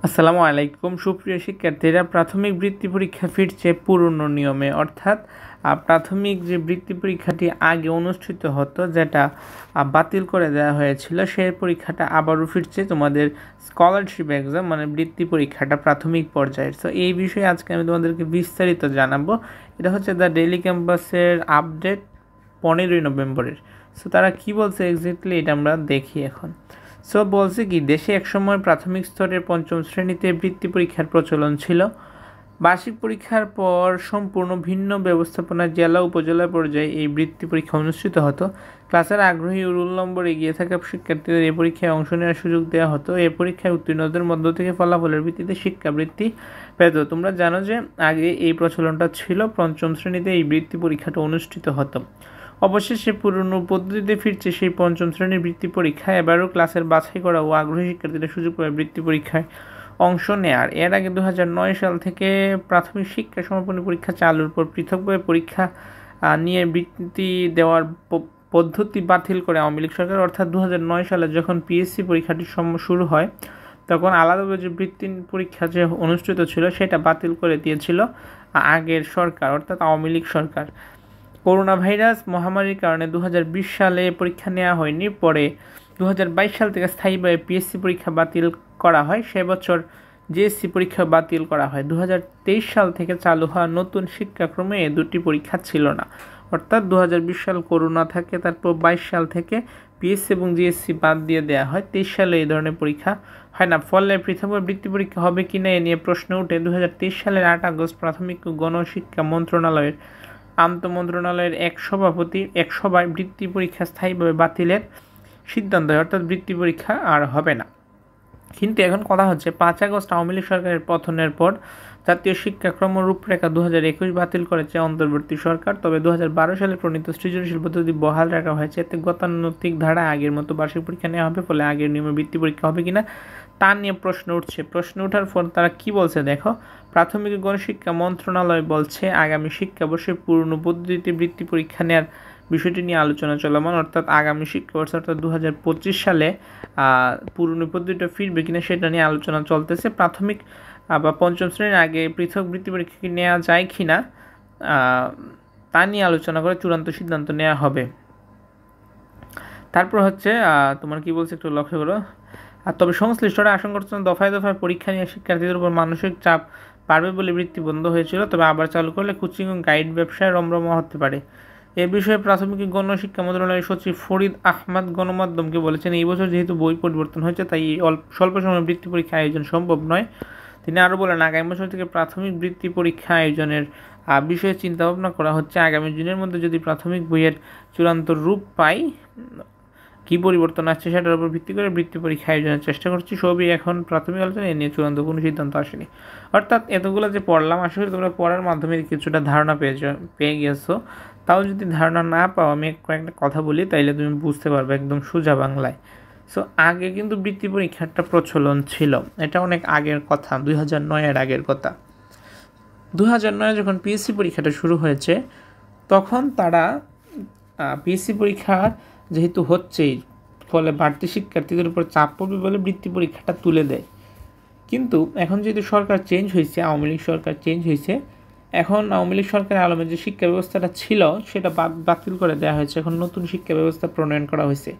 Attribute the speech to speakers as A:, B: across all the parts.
A: আসসালামু আলাইকুম সুপ্রিয় শিক্ষার্থীরা, প্রাথমিক বৃত্তি পরীক্ষা ফিরছে পুরনো নিয়মে, অর্থাৎ প্রাথমিক যে বৃত্তি পরীক্ষাটি আগে অনুষ্ঠিত হতো, যেটা বাতিল করে দেওয়া হয়েছিল, সেই পরীক্ষাটা আবারও ফিরছে। তোমাদের স্কলারশিপ এক্সাম মানে বৃত্তি পরীক্ষাটা প্রাথমিক পর্যায়ের। সো এই বিষয়ে আজকে আমি তোমাদেরকে বিস্তারিত জানাবো। এটা হচ্ছে দ্য ডেইলি ক্যাম্পাসের আপডেট 15ই নভেম্বরের। সো তারা কি বলছে এক্স্যাক্টলি এটা আমরা দেখি এখন। সো বলছে কি, দেশে একসময় প্রাথমিক স্তরের পঞ্চম শ্রেণীতে বৃত্তি পরীক্ষার প্রচলন ছিল। বার্ষিক পরীক্ষার পর সম্পূর্ণ ভিন্ন ব্যবস্থাপনা জেলা উপজেলা পর্যায়ে এই বৃত্তি পরীক্ষা অনুষ্ঠিত হতো। ক্লাসের আগ্রহী ও রোল নম্বর এগিয়ে থাকা শিক্ষার্থীদের এই পরীক্ষায় অংশ নেওয়ার সুযোগ দেওয়া হতো। এই পরীক্ষায় উত্তীর্ণদের মধ্য থেকে ফলাফলের ভিত্তিতে শিক্ষাবৃত্তি পেত। তোমরা জানো যে আগে এই প্রচলনটা ছিল, পঞ্চম শ্রেণীতে এই বৃত্তি পরীক্ষাটা অনুষ্ঠিত হতো। অবশেষে পুরনো পদ্ধতিতে ফিরছে সেই পঞ্চম শ্রেণীর বৃত্তি পরীক্ষা। এবারও ক্লাসের বাছাই করা ও আগ্রহী শিক্ষার্থীরা সুযোগ পাবে বৃত্তি পরীক্ষায় অংশ নেয়ার। এর আগে 2009 সাল থেকে প্রাথমিক শিক্ষা সমাপনী পরীক্ষা চালুর পর পৃথকভাবে পরীক্ষা নিয়ে বৃত্তি দেওয়ার পদ্ধতি বাতিল করে আওয়ামী লীগ সরকার। অর্থাৎ 2009 সালে যখন পিএসসি পরীক্ষাটি শুরু হয়, তখন আলাদাভাবে যে বৃত্তি পরীক্ষা যে অনুষ্ঠিত ছিল সেটা বাতিল করে দিয়েছিল আগের সরকার, অর্থাৎ আওয়ামী লীগ সরকার। করোনা ভাইরাস মহামারীর কারণে 2020 সালে পরীক্ষা নেওয়া হয়নি। পরে 2022 সাল থেকে স্থায়ীভাবে পিএসসি পরীক্ষা বাতিল করা হয়। সে বছর জিএসসি পরীক্ষা বাতিল করা হয়। 2023 সাল থেকে চালু হওয়া নতুন শিক্ষাক্রমে এই দুটি পরীক্ষা ছিল না। অর্থাৎ 2020 সাল করোনা থাকে, তারপর 22 সাল থেকে পিএসসি এবং জিএসসি বাদ দিয়ে দেওয়া হয়। 23 সালে এই ধরনের পরীক্ষা হয় না। ফলে পৃথকভাবে বৃত্তি পরীক্ষা হবে কিনা এ নিয়ে প্রশ্ন উঠে 2023 সালের 8 আগস্ট প্রাথমিক ও গণশিক্ষা মন্ত্রণালয়ের আন্তঃমন্ত্রণালয়ের এক সভায় বৃত্তি পরীক্ষা স্থায়ীভাবে বাতিলের সিদ্ধান্ত হয়। অর্থাৎ বৃত্তি পরীক্ষা আর হবে না। কিন্তু এখন কথা হচ্ছে, 5 আগস্ট আওয়ামী লীগ সরকারের পতনের পর জাতীয় শিক্ষাক্রম রূপরেখা 2021 বাতিল করেছে অন্তর্বর্তী সরকার। তবে 2012 সালে প্রণীত সৃজনশীল পদ্ধতি বহাল রাখা হয়েছে। এতে গতানুগতিক ধারা আগের মতো বার্ষিক পরীক্ষা নেওয়া হবে। ফলে আগের নিয়মে বৃত্তি পরীক্ষা হবে কিনা তা নিয়ে প্রশ্ন উঠছে। প্রশ্ন ওঠার পর তারা কি বলছে দেখো। প্রাথমিক গণশিক্ষা মন্ত্রণালয় বলছে, আগামী শিক্ষাবর্ষে পুরনো পদ্ধতিতে বৃত্তি পরীক্ষা নেওয়ার বিষয়টি নিয়ে আলোচনা চলমান। অর্থাৎ আগামী শিক্ষাবর্ষ অর্থাৎ 2025 সালে পুরনো পদ্ধতিটা ফিরবে কিনা সেটা নিয়ে আলোচনা চলতেছে। প্রাথমিক বা পঞ্চম শ্রেণীর আগে পৃথক বৃত্তি পরীক্ষা কি নেওয়া যায় কিনা তা নিয়ে আলোচনা করে চূড়ান্ত সিদ্ধান্ত নেওয়া হবে। তারপর হচ্ছে তোমার কি বলছে একটু লক্ষ্য করো। তবে সংশ্লিষ্টরা আশঙ্কা করছেন, দফায় দফায় পরীক্ষা নিয়ে শিক্ষার্থীদের উপর মানসিক চাপ বাড়বে বলে বৃত্তি বন্ধ হয়েছিল। তবে আবার চালু করলে কোচিং ও গাইড ব্যবসায় রমরমা হতে পারে। এ বিষয়ে প্রাথমিক গণশিক্ষা মন্ত্রণালয়ের সচিব ফরিদ আহমদ গণমাধ্যমকে বলেছেন, এই বছর যেহেতু বই পরিবর্তন হয়েছে, তাই স্বল্প সময়ে বৃত্তি পরীক্ষা আয়োজন সম্ভব নয়। তিনি আরও বলেন, আগামী বছর থেকে প্রাথমিক বৃত্তি পরীক্ষা আয়োজনের বিষয়ে চিন্তাভাবনা করা হচ্ছে। আগামী জুনের মধ্যে যদি প্রাথমিক বইয়ের চূড়ান্ত রূপ পাই, কী পরিবর্তন আসছে সেটার উপর ভিত্তি করে বৃত্তি পরীক্ষা আয়োজনের চেষ্টা করছি। সবই এখন প্রাথমিক আলোচনা, এ নিয়ে চূড়ান্ত কোনো সিদ্ধান্ত আসেনি। অর্থাৎ এতগুলো যে পড়লাম, আশা করি তোমরা পড়ার মাধ্যমে কিছুটা ধারণা পেয়ে গেছো। তাও যদি ধারণা না পাও, আমি কয়েকটা কথা বলি, তাইলে তুমি বুঝতে পারবে একদম সোজা বাংলায়। সো আগে কিন্তু বৃত্তি পরীক্ষাটা প্রচলন ছিল, এটা অনেক আগের কথা, 2009-এর আগের কথা। 2009 যখন পিএসসি পরীক্ষাটা শুরু হয়েছে, তখন তারা পিএসসি পরীক্ষা যেহেতু হচ্ছেই, ফলে বাড়তি শিক্ষার্থীদের উপর চাপ পড়বে বলে বৃত্তি পরীক্ষাটা তুলে দেয়। কিন্তু এখন যেহেতু সরকার চেঞ্জ হয়েছে, আওয়ামী লীগ সরকার চেঞ্জ হয়েছে, এখন আওয়ামী লীগ সরকারের আলমে যে শিক্ষা ব্যবস্থাটা ছিল সেটা বাতিল করে দেওয়া হয়েছে। এখন নতুন শিক্ষা ব্যবস্থা প্রণয়ন করা হয়েছে।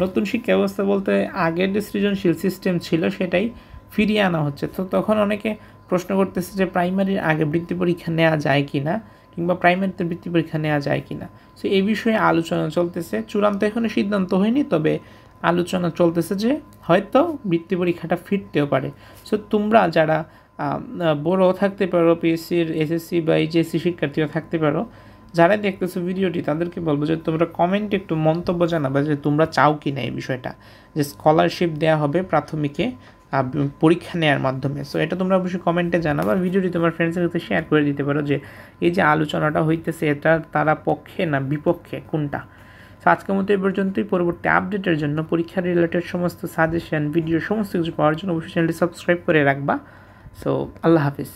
A: নতুন শিক্ষা ব্যবস্থা বলতে আগের যে সৃজনশীল সিস্টেম ছিল সেটাই ফিরিয়ে আনা হচ্ছে। তো তখন অনেকে প্রশ্ন করতেছে যে প্রাইমারির আগে বৃত্তি পরীক্ষা নেওয়া যায় কি না, কিংবা প্রাইমারিতে বৃত্তি পরীক্ষা নেওয়া যায় কি না। সো এই বিষয়ে আলোচনা চলতেছে, চূড়ান্ত এখনও সিদ্ধান্ত হয়নি, তবে আলোচনা চলতেছে যে হয়তো বৃত্তি পরীক্ষাটা ফিরতেও পারে। সো তোমরা যারা বড় থাকতে পারো, পিএসসির এসএসসি বা এইচএসসি শিক্ষার্থীরা থাকতে পারো, যারা দেখতেছো ভিডিওটি, তাদেরকে বলবো যে তোমরা কমেন্টে একটু মন্তব্য জানাবে যে তোমরা চাও কি না এই বিষয়টা, যে স্কলারশিপ দেওয়া হবে প্রাথমিকে পরীক্ষা নেওয়ার মাধ্যমে। সো এটা তোমরা অবশ্যই কমেন্টে জানাবা। ভিডিওটি তোমার ফ্রেন্ডসের সাথে শেয়ার করে দিতে পারো যে এই যে আলোচনাটা হইতেছে, এটা তারা পক্ষে না বিপক্ষে কোনটা। সো আজকের মতো এই পর্যন্তই। পরবর্তী আপডেটের জন্য, পরীক্ষা রিলেটেড সমস্ত সাজেশন, ভিডিও সমস্ত কিছু পাওয়ার জন্য অবশ্যই চ্যানেলটি সাবস্ক্রাইব করে রাখবা। সো আল্লাহ হাফিজ।